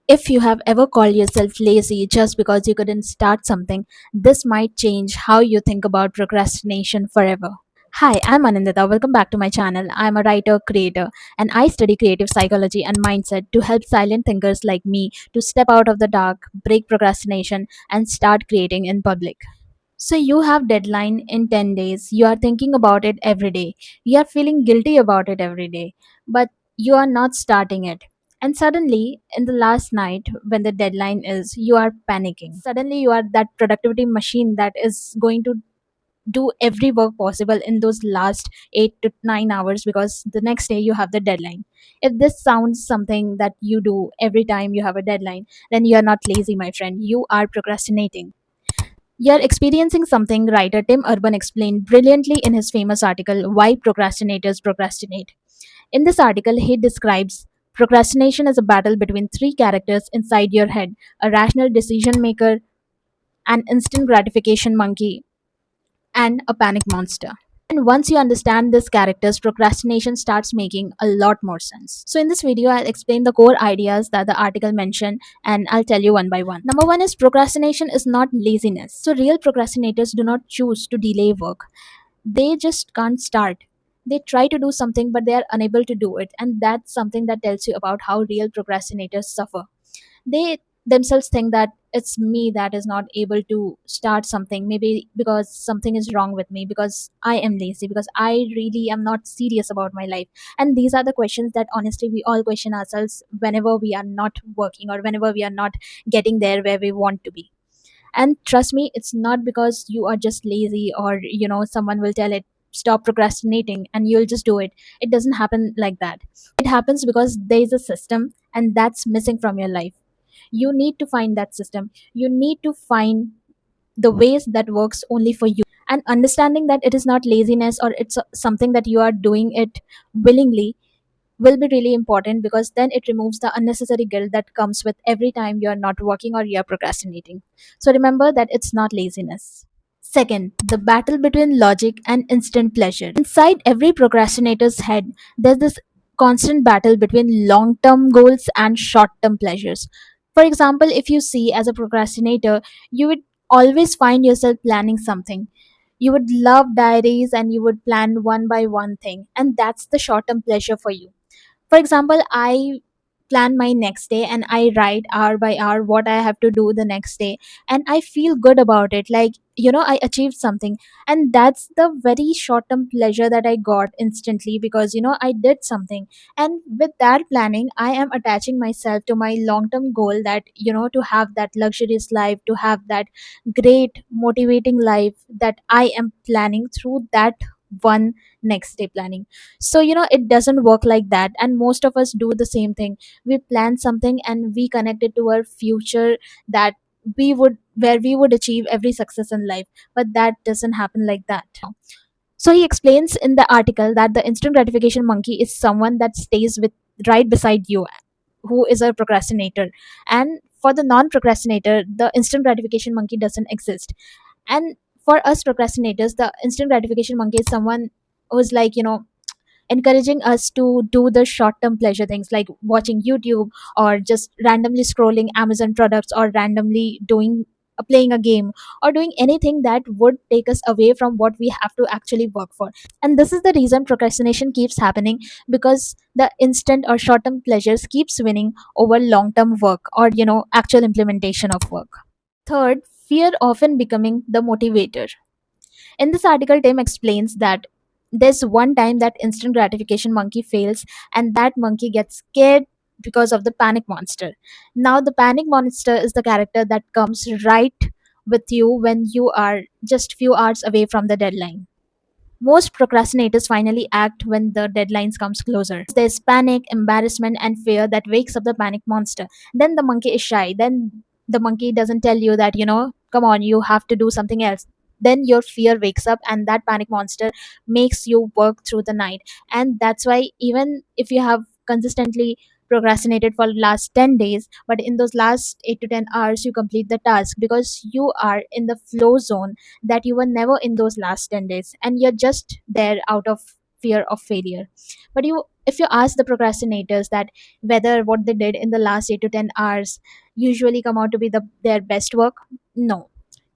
If you have ever called yourself lazy just because you couldn't start something, this might change how you think about procrastination forever. Hi, I'm Anindita. Welcome back to my channel. I'm a writer, creator, and I study creative psychology and mindset to help silent thinkers like me to step out of the dark, break procrastination, and start creating in public. So you have deadline in 10 days. You are thinking about it every day. You are feeling guilty about it every day, but you are not starting it. And suddenly, in the last night when the deadline is, you are panicking. Suddenly, you are that productivity machine that is going to do every work possible in those last 8 to 9 hours because the next day you have the deadline. If this sounds something that you do every time you have a deadline, then you are not lazy, my friend. You are procrastinating. You're experiencing something writer Tim Urban explained brilliantly in his famous article, Why Procrastinators Procrastinate. In this article, he describes procrastination as a battle between three characters inside your head: a rational decision maker, an instant gratification monkey, and a panic monster. And once you understand these characters, procrastination starts making a lot more sense. So, in this video, I'll explain the core ideas that the article mentioned and I'll tell you one by one. Number one is procrastination is not laziness. So, real procrastinators do not choose to delay work, they just can't start. They try to do something, but they are unable to do it. And that's something that tells you about how real procrastinators suffer. They themselves think that it's me that is not able to start something, maybe because something is wrong with me, because I am lazy, because I really am not serious about my life. And these are the questions that honestly we all question ourselves whenever we are not working or whenever we are not getting there where we want to be. And trust me, it's not because you are just lazy or someone will tell it stop procrastinating and you'll just do it. It doesn't happen like that. It happens because there is a system and that's missing from your life. You need to find that system. You need to find the ways that works only for you, and understanding that it is not laziness or it's something that you are doing it willingly will be really important, because then it removes the unnecessary guilt that comes with every time you are not working or you are procrastinating. So remember that it's not laziness. Second, the battle between logic and instant pleasure. Inside every procrastinator's head, there's this constant battle between long term goals and short term pleasures. For example, if you see as a procrastinator, you would always find yourself planning something. You would love diaries and you would plan one by one thing, and that's the short term pleasure for you. For example, I plan my next day and I write hour by hour what I have to do the next day, and I feel good about it, like I achieved something. And that's the very short term pleasure that I got instantly, because I did something. And with that planning, I am attaching myself to my long term goal, that to have that luxurious life, to have that great motivating life that I am planning through that one next day planning. So it doesn't work like that, and most of us do the same thing. We plan something and we connect it to our future, that we would achieve every success in life, but that doesn't happen like that. So he explains in the article that the instant gratification monkey is someone that stays with right beside you, who is a procrastinator. And for the non procrastinator, the instant gratification monkey doesn't exist. And for us procrastinators, the instant gratification monkey is someone who's like encouraging us to do the short term pleasure things, like watching YouTube, or just randomly scrolling Amazon products, or randomly doing playing a game, or doing anything that would take us away from what we have to actually work for. And this is the reason procrastination keeps happening, because the instant or short term pleasures keeps winning over long term work, or actual implementation of work. Third, fear often becoming the motivator. In this article, Tim explains that there's one time that instant gratification monkey fails, and that monkey gets scared because of the panic monster. Now, the panic monster is the character that comes right with you when you are just few hours away from the deadline. Most procrastinators finally act when the deadlines comes closer. There's panic, embarrassment, and fear that wakes up the panic monster. Then the monkey is shy. Then the monkey doesn't tell you that, come on, you have to do something else. Then your fear wakes up, and that panic monster makes you work through the night. And that's why, even if you have consistently procrastinated for the last 10 days, but in those last 8 to 10 hours you complete the task, because you are in the flow zone that you were never in those last 10 days, and you're just there out of fear of failure. But if you ask the procrastinators that whether what they did in the last 8 to 10 hours usually come out to be their best work, no,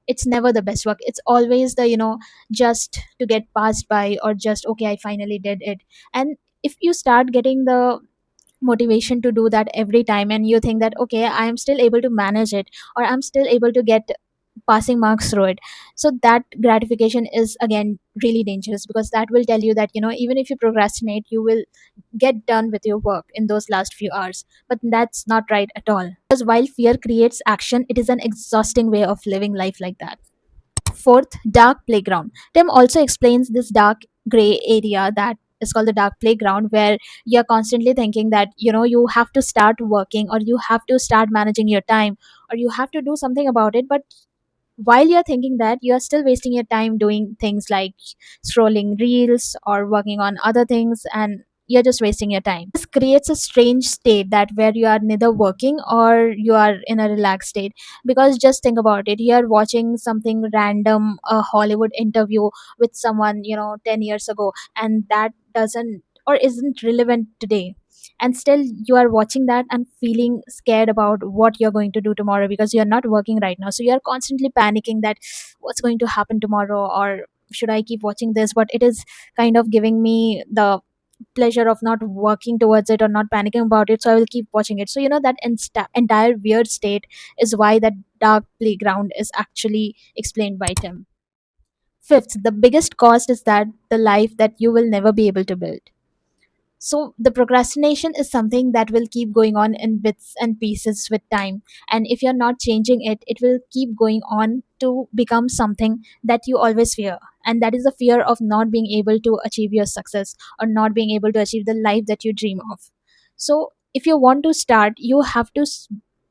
it's never the best work. It's always the just to get passed by, or just okay, I finally did it. And if you start getting the motivation to do that every time, and you think that okay, I am still able to manage it, or I'm still able to get passing marks through it, so that gratification is again really dangerous, because that will tell you that even if you procrastinate, you will get done with your work in those last few hours. But that's not right at all, because while fear creates action, it is an exhausting way of living life like that. Fourth, dark playground. Tim also explains this dark gray area that is called the dark playground, where you're constantly thinking that you have to start working, or you have to start managing your time, or you have to do something about it. But while you're thinking that, you're still wasting your time doing things like scrolling reels or working on other things, and you're just wasting your time. This creates a strange state that where you are neither working or you are in a relaxed state. Because just think about it, you're watching something random, a Hollywood interview with someone 10 years ago, and that doesn't or isn't relevant today, and still you are watching that and feeling scared about what you're going to do tomorrow, because you're not working right now, so you're constantly panicking that what's going to happen tomorrow, or should I keep watching this, but it is kind of giving me the pleasure of not working towards it or not panicking about it, so I will keep watching it. So that entire weird state is why that dark playground is actually explained by Tim. Fifth, the biggest cost is that the life that you will never be able to build. So the procrastination is something that will keep going on in bits and pieces with time, and if you're not changing it, it will keep going on to become something that you always fear, and that is the fear of not being able to achieve your success, or not being able to achieve the life that you dream of. So if you want to start, you have to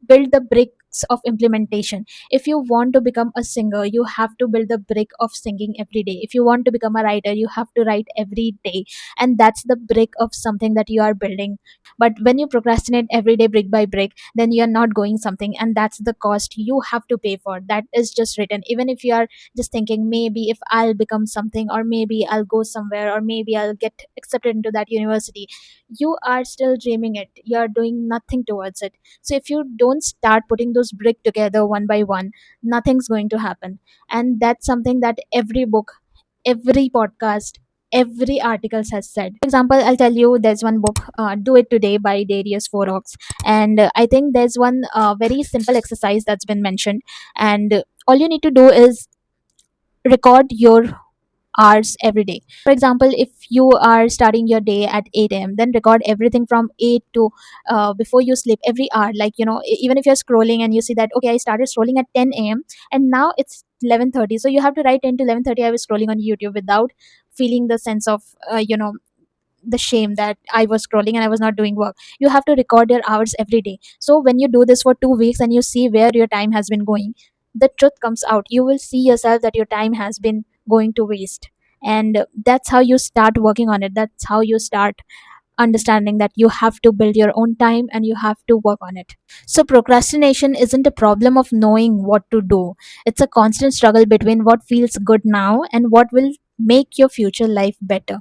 build the bricks of implementation. If you want to become a singer, you have to build the brick of singing every day. If you want to become a writer, you have to write every day, and that's the brick of something that you are building. But when you procrastinate every day brick by brick, then you're not going something, and that's the cost you have to pay for. That is just written. Even if you are just thinking maybe if I'll become something, or maybe I'll go somewhere, or maybe I'll get accepted into that university, you are still dreaming it, you're doing nothing towards it. So if you don't start putting those brick together one by one, nothing's going to happen. And that's something that every book, every podcast, every articles has said. For example, I'll tell you, there's one book, Do It Today by Darius Forex, and I think there's one very simple exercise that's been mentioned, and all you need to do is record your hours every day. For example, if you are starting your day at 8 a.m., then record everything from 8 to before you sleep, every hour. Like, even if you're scrolling and you see that, okay, I started scrolling at 10 a.m. and now it's 11:30. So you have to write 10 to 11:30, I was scrolling on YouTube, without feeling the sense of, the shame that I was scrolling and I was not doing work. You have to record your hours every day. So when you do this for 2 weeks and you see where your time has been going, the truth comes out. You will see yourself that your time has been going to waste. And that's how you start working on it. That's how you start understanding that you have to build your own time and you have to work on it. So procrastination isn't a problem of knowing what to do. It's a constant struggle between what feels good now and what will make your future life better.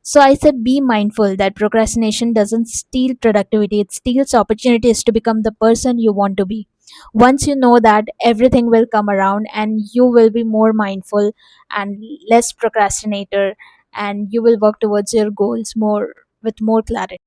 So I said, be mindful that procrastination doesn't steal productivity, it steals opportunities to become the person you want to be. Once you know that, everything will come around and you will be more mindful and less procrastinator, and you will work towards your goals more with more clarity.